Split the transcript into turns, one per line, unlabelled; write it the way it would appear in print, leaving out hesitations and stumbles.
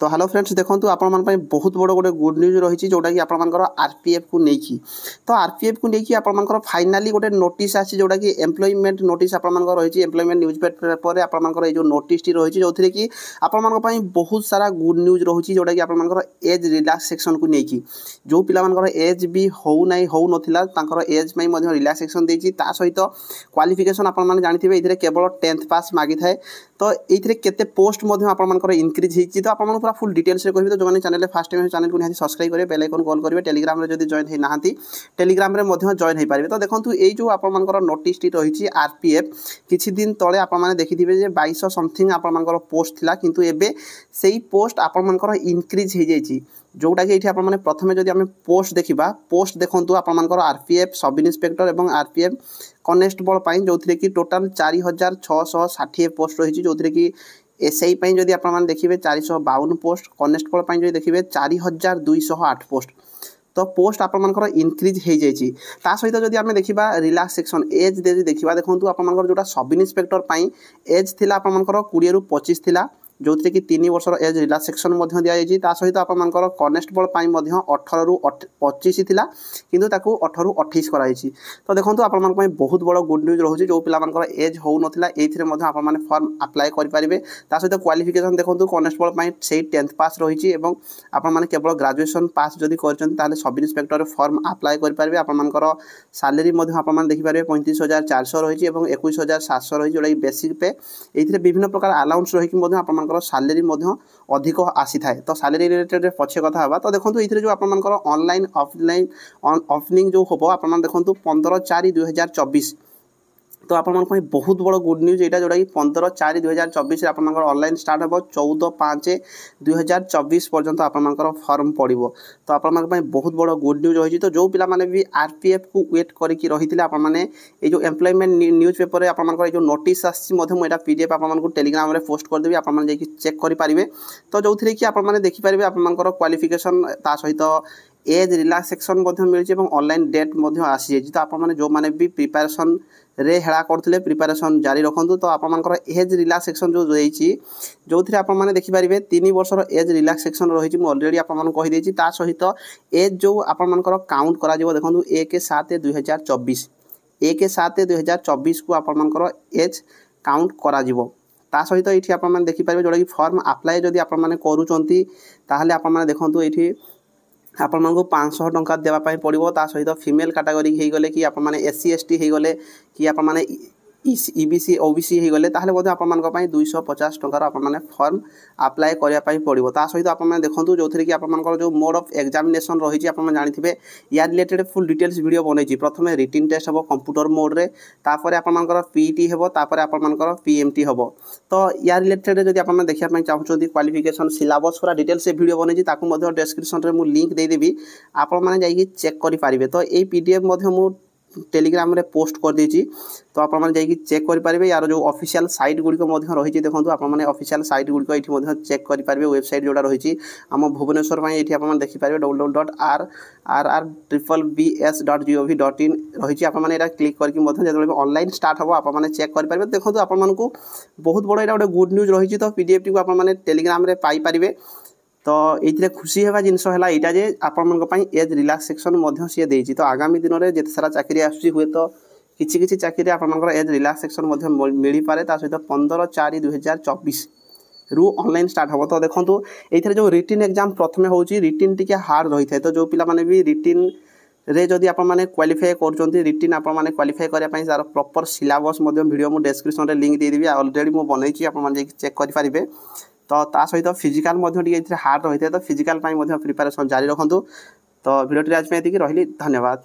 तो hello friends देखो आपण बहुत बड़ गोटे गुड न्यूज रही जोटा कि आपर आरपीएफ को लेकिन तो आरपीएफ को लेकिन आपर फाइनाली गोटे नोटिस आसी जोटा कि एम्प्लॉयमेंट नोटिस आपर रही एम्प्लॉयमेंट न्यूज पेपर आपर जो नोटिस रही जो कि आपर बहुत सारा गुड न्यूज रही जोटा कि आपर एज रिलैक्सेशन को लेकिन जो पिला एज भी हो नाला एज में रिलैक्सेशन देती सहित क्वालिफिकेशन आपर जानते ये केवल 10th पास मागी थाए तो ये केते पोस्ट आपर इनक्रीज होती तो आप पूरा फुल डिटेल्स कहि तो जो चैनल फर्स्ट टाइम चैनल को निहाती सब्सक्राइब करेंगे बेल आइकन कॉल करेंगे टेलीग्राम में जब जॉइन होना टेलीग्राम में जॉइन हो पारे तो देखो ये जो आपर नोटिस रही आरपीएफ किछि दिन तले आपने देखिथे 2200 समथिंग आपर पोस्ट थिला किंतु एबे सेही पोस्ट आपर इनक्रीज हो जाइए जोटा कि ये प्रथम जब आम पोस्ट देखा पोस्ट देखूँ आपर आरपीएफ सब इन्स्पेक्टर और आरपीएफ कनेस्टेबल जो कि टोटाल 4660 पोस्ट रही जो कि एसआई जदि आप देखिए 452 पोस्ट कनेस्टेबल जो देखिए 4208 पोस्ट तो पोस्ट आपर इनक्रीज हो जाइए सहित जब आम देखा रिलैक्सेशन एज देखा देखो आपर जो सब इन्स्पेक्टर एज थी आपर 20 ରୁ 25 थिला जो कि 3 वर्षर एज रिलैक्सेशन दि जाइए सहित आपर कनेस्टेबल 18 ରୁ 25 थिला किंतु ताकू 18 ରୁ 28 कराई तो देखो आपर बहुत बड़ गुड न्यूज रही जो पिला एज हो नाला ये आपने फॉर्म अप्लाई करेंगे सहित क्वालिफिकेशन देखो कनेस्टेबल से 10th पास रही आपने केवल ग्रेजुएशन पास जदि कर सब इन्स्पेक्टर फॉर्म अप्लाई करेंगे आपर सालेरी आपने देखिपारे 35,400 रही 21,700 रही जोटा बेसिक पे ये विभिन्न प्रकार अलाउंस रही आप सालेरी अधिक आसी थाए तो सालेरी रिलेटेड पछे कथा हवा तो देखो ये जो आपर ऑनलाइन ऑफलाइन ओपनिंग जो हम आप देखो 15/4/2024 तो आप बहुत बड़ गुड न्यूज यहाँ जोटा कि 15/4/2024 आपर ऑनलाइन स्टार्ट हम 14/5/2024 पर्यंत आपर फॉर्म पड़ो तो आप बहुत बड़ गुड न्यूज रही तो जो पिला माने भी आरपीएफ को वेट करके रही आपने ये जो एम्प्लॉयमेंट न्यूज पेपर आपर जो नोटिस आसा पीडीएफ आपको टेलीग्राम में पोस्ट करदेवी आप चेक करेंगे तो जो थी कि आपने देखिपारे आपर क्वालिफिकेशन सहित एज रिलैक्सेशन मिली ऑनलाइन डेट आसी जाइए तो आपने जो मैंने भी प्रिपेरेसन रे हेड़ा करते प्रिपेरेसन जारी रखु तो आपर एज रिलैक्सेशन जो रही जो थी आपने देखिपारे 3 वर्षर एज रिलैक्सेशन रही अलरेडी आपको कहीदे सहित एज जो आपर काउंट कर देखो 1/7/2024 1/7/2024 को आपर एज काउंट करा सहित ये आपने देखिपारे जोटा कि फॉर्म अप्लाई जदि आपने करूँच आपने देखो ये आपण को 500 टंका देवाई पड़ो सहित फीमेल कैटेगरी हो गले कि आपने SC ST हो गले कि आपने EBC OBC हो गले आप 250 टंकार आपने फॉर्म अप्लाई करने पड़ो सहित आपने देखो जो थी कि आपर जो मोड ऑफ एग्जामिनेशन रही आप जानते या रिलेटेड फुल डिटेल्स वीडियो बनई प्रथम रिटन टेस्ट हम कंप्यूटर मोड रे तापर आपर पीटी हम तापर आपर PMT हम तो या रिलेटेड जब आप देखा चाहते क्वालिफिकेशन सिलेबस पूरा डिटेल्स वीडियो बनई डिस्क्रिप्शन में मुझे लिंक देदेवी आपने जाइए चेक करेंगे तो ये PDF मुझे टेलीग्राम रे पोस्ट कर देछि तो आपन जाइए चेक करेंगे यार जो ऑफिशियल साइट गुड़िक रही देखो आपने ऑफिशियल साइट गुड़िक ये चेक करेंगे वेबसाइट जोड़ा रही आम भुवनेश्वर में ये आप देखिपारे www.rrbbs.gov.in रही आपने क्लिक करके जो ऑनलाइन स्टार्ट हम आपने चेक करेंगे देखो आपको बहुत बड़ा यहाँ गोटे गुड न्यूज रही तो PDF टी आपने टेलीग्राम रे पाइपारे तो ये खुशी होगा जिनस है यहाँ जे आपण एज रिलैक्सेशन सी देती तो आगामी दिन में जिते सारा चाकरी आसुची हुए तो किसी चाकरी आपर एज रिलैक्सेशन मिल पारे सहित 15/4/2024 रू ऑनलाइन स्टार्ट हम तो देखो ये जो रिटन एग्जाम प्रथम हो रिटन टी हार्ड रही है तो जो पिला माने भी रिटन रे जदि आपने क्वालिफाई कर रिटन आपने क्वालिफाई करने तार प्रॉपर सिलेबस वीडियो मुझे डिस्क्रिप्शन में लिंक देदेवी अलरेडी मुझे बनई आपने चेक करेंगे तो सहित फिजिकाल हार्ड रही है तो फिजिकाल प्रिपेरेसन जारी रखु तो वीडियो आज में रही धन्यवाद।